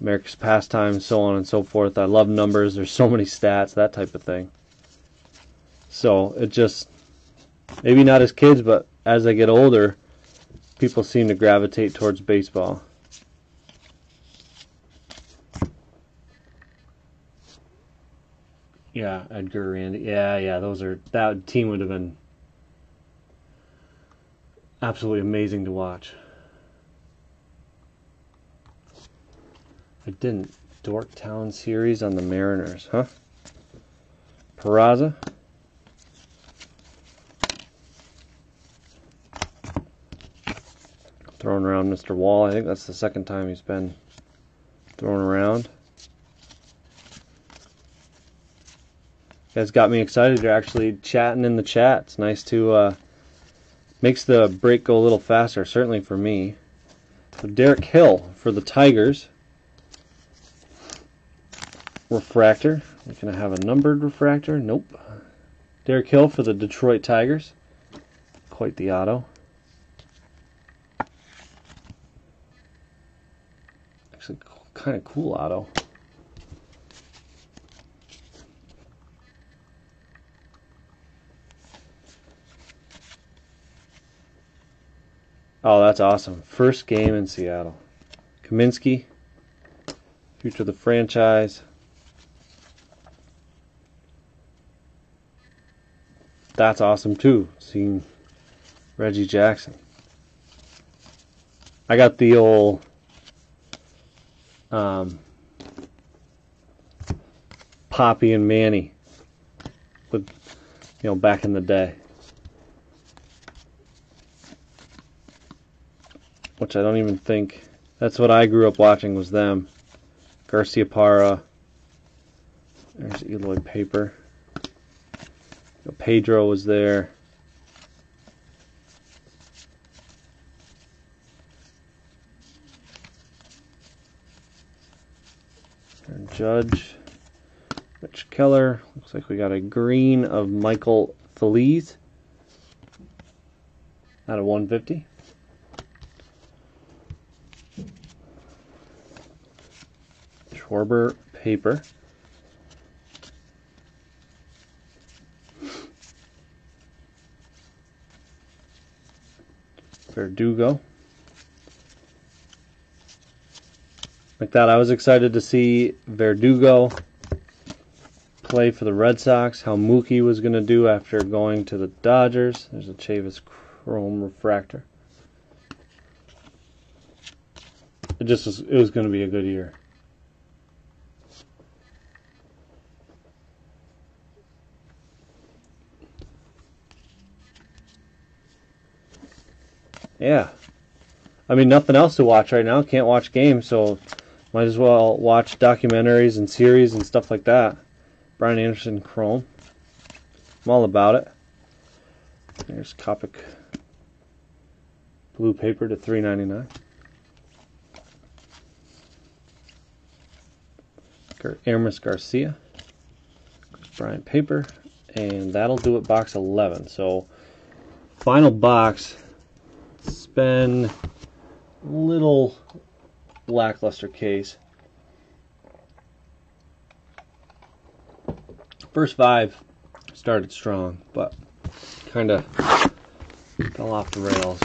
America's pastime, so on and so forth. I love numbers. There's so many stats, that type of thing. So it just, maybe not as kids, but as I get older, people seem to gravitate towards baseball. Yeah, Edgar, Randy. Yeah, that team would have been absolutely amazing to watch. I didn't. Dorktown series on the Mariners, huh? Peraza. Throwing around Mr. Wall. I think that's the second time he's been thrown around. You guys got me excited. You're actually chatting in the chat. It's nice to makes the break go a little faster, certainly for me. So Derek Hill for the Tigers. Refractor. We're going to have a numbered refractor. Nope. Derek Hill for the Detroit Tigers. Quite the auto. Actually, kind of cool auto. Oh, that's awesome. First game in Seattle. Kaminsky. Future of the franchise. That's awesome too, seeing Reggie Jackson. I got the old Poppy and Manny with, back in the day. Which I don't even think, that's what I grew up watching, was them. Garcia Parra. There's Eloy Paper. Pedro was there. And Judge. Mitch Keller. Looks like we got a green of Michael Feliz out of 150. Schwarber Paper. Verdugo. Like that, I was excited to see Verdugo play for the Red Sox, how Mookie was going to do after going to the Dodgers. There's a Chavis Chrome Refractor. It was going to be a good year. Yeah. I mean, nothing else to watch right now. Can't watch games, so might as well watch documentaries and series and stuff like that. Brian Anderson Chrome. I'm all about it. There's Copic Blue Paper to $3.99. Aramis Garcia. Bryant Paper. And that'll do it, box 11. So, final box. It's been a little lackluster case. First 5 started strong, but kind of fell off the rails.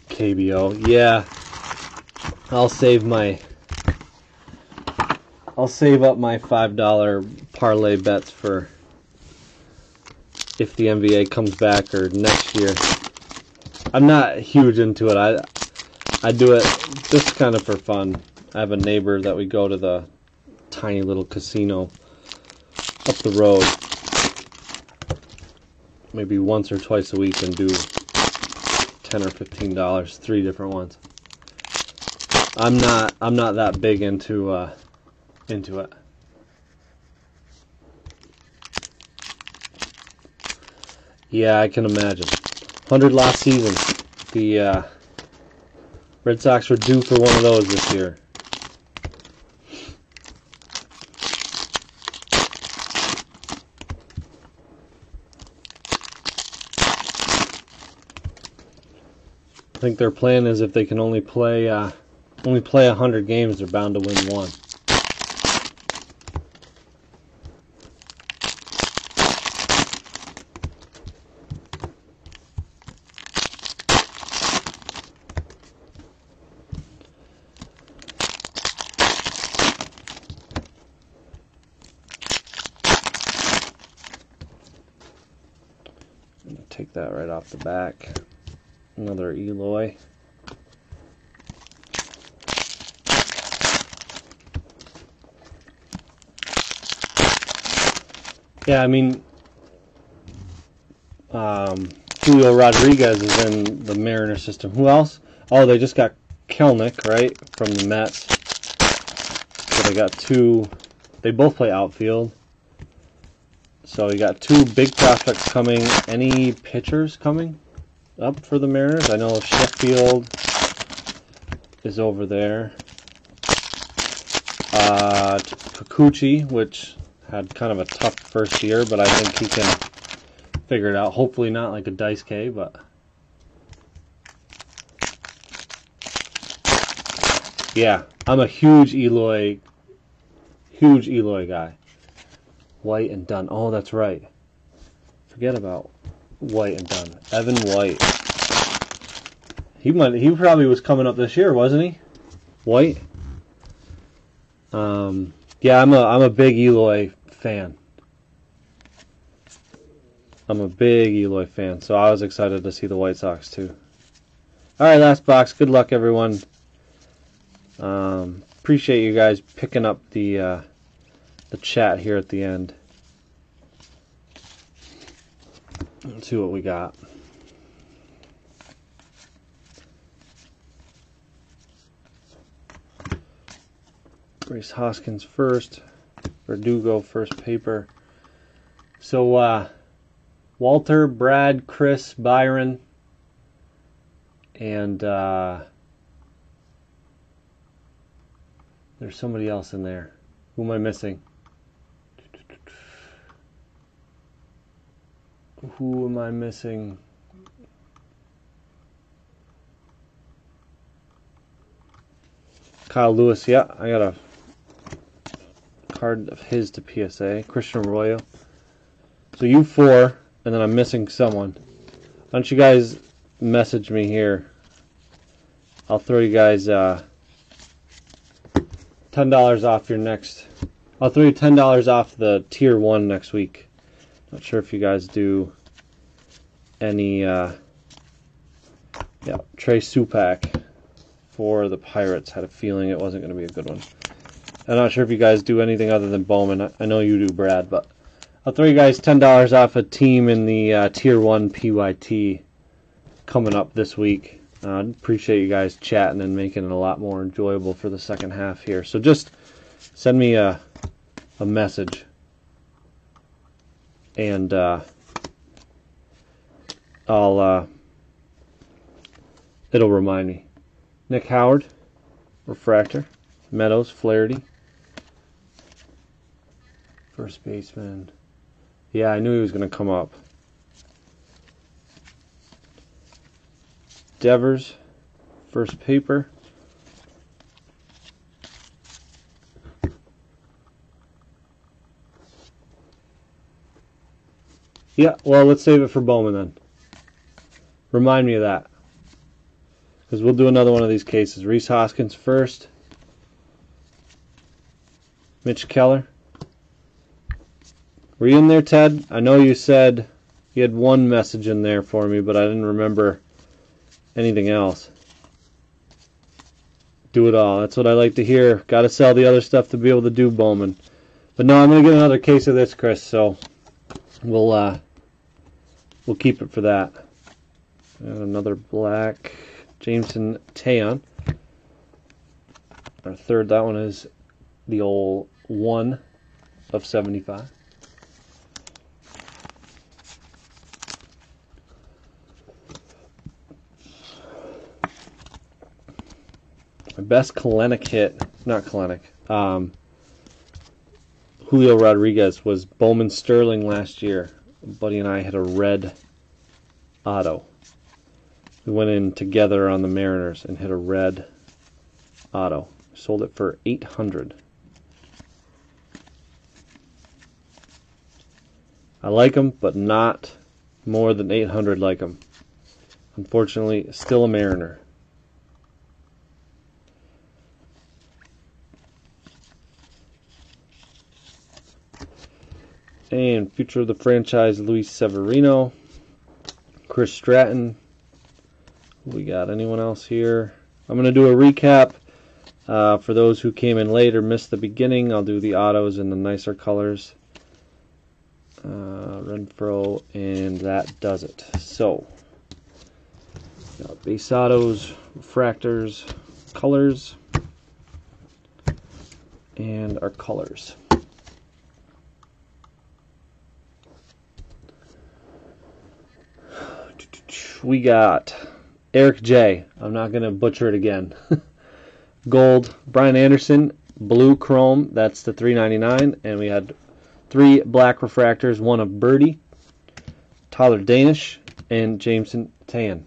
KBO, yeah. I'll save up my $5 parlay bets for if the NBA comes back or next year. I'm not huge into it. I do it just kind of for fun. I have a neighbor that we go to the tiny little casino up the road maybe once or twice a week and do $10 or $15, 3 different ones. I'm not that big into it. Yeah, I can imagine. 100 last season. The Red Sox were due for one of those this year. I think their plan is if they can only play 100 games, they're bound to win one. Take that right off the back. Another Eloy. Yeah, I mean, Julio Rodriguez is in the Mariner system. Who else? Oh, they just got Kelnick, right, from the Mets. So they got two. They both play outfield. So we got two big prospects coming. Any pitchers coming up for the Mariners? I know Sheffield is over there. Kikuchi, which had kind of a tough first year, but I think he can figure it out. Hopefully not like a Dice K, but yeah, I'm a huge Eloy guy. White and Dunn. Oh, that's right. Forget about White and Dunn. Evan White. He probably was coming up this year, wasn't he? White. Yeah, I'm a big Eloy fan. I'm a big Eloy fan, so I was excited to see the White Sox too. All right, last box. Good luck, everyone. Appreciate you guys picking up the chat here at the end. Let's see what we got. Rhys Hoskins first. Verdugo first paper. So Walter, Brad, Chris, Byron, and there's somebody else in there. Who am I missing? Who am I missing? Kyle Lewis. Yeah, I got a card of his to PSA. Christian Arroyo. So you four, and then I'm missing someone. Why don't you guys message me here? I'll throw you guys $10 off your next. I'll throw you $10 off the tier 1 next week. Not sure if you guys do any. Yeah, Trey Supak for the Pirates. Had a feeling it wasn't going to be a good one. I'm not sure if you guys do anything other than Bowman. I know you do, Brad, but I'll throw you guys $10 off a team in the tier 1 PYT coming up this week. Appreciate you guys chatting and making it a lot more enjoyable for the second half here. So just send me a message, and it'll remind me. Nick Howard, refractor. Meadows, Flaherty, first baseman. Yeah, I knew he was going to come up. Devers, first paper. Yeah, well, let's save it for Bowman then. Remind me of that, because we'll do another one of these cases. Rhys Hoskins first. Mitch Keller. Were you in there, Ted? I know you said you had one message in there for me, but I didn't remember anything else. Do it all. That's what I like to hear. Got to sell the other stuff to be able to do Bowman. But no, I'm going to get another case of this, Chris, so we'll keep it for that. And another black Jameson Taillon. Our third, that one is the old 1 of 75. My best Kelenic hit, not Kelenic, Julio Rodriguez was Bowman Sterling last year. A buddy and I had a red auto. We went in together on the Mariners and hit a red auto. Sold it for $800. I like them, but not more than 800 like them. Unfortunately, still a Mariner. And future of the franchise, Luis Severino, Chris Stratton. We got anyone else here? I'm going to do a recap for those who came in late or missed the beginning. I'll do the autos in the nicer colors. Renfroe, and that does it. So, got base autos, refractors, colors, and our colors. We got Eric J. I'm not going to butcher it again. Gold. Brian Anderson, blue chrome. That's the $3.99. And we had 3 black refractors, one of Birdie, Tyler Danish, and Jameson Tan.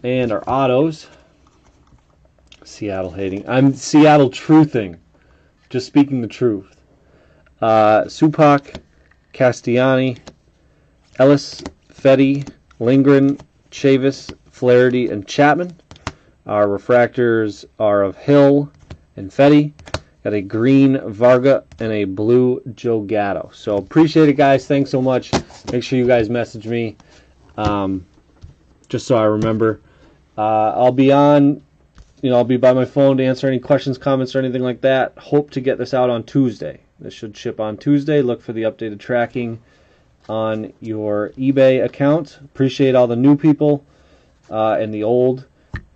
And our autos. Seattle hating. I'm Seattle truthing. Just speaking the truth. Supak, Castellani, Ellis, Fetty, Lindgren, Chavis, Flaherty, and Chapman. Our refractors are of Hill and Fetty. Got a green Varga and a blue Joe Gatto. So appreciate it, guys. Thanks so much. Make sure you guys message me just so I remember. I'll be on, I'll be by my phone to answer any questions, comments, or anything like that. Hope to get this out on Tuesday. This should ship on Tuesday. Look for the updated tracking on your eBay account. Appreciate all the new people and the old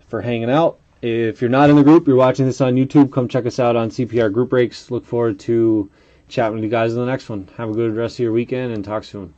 for hanging out. If you're not in the group, you're watching this on YouTube, come check us out on CPR Group Breaks. Look forward to chatting with you guys in the next one. Have a good rest of your weekend and talk soon.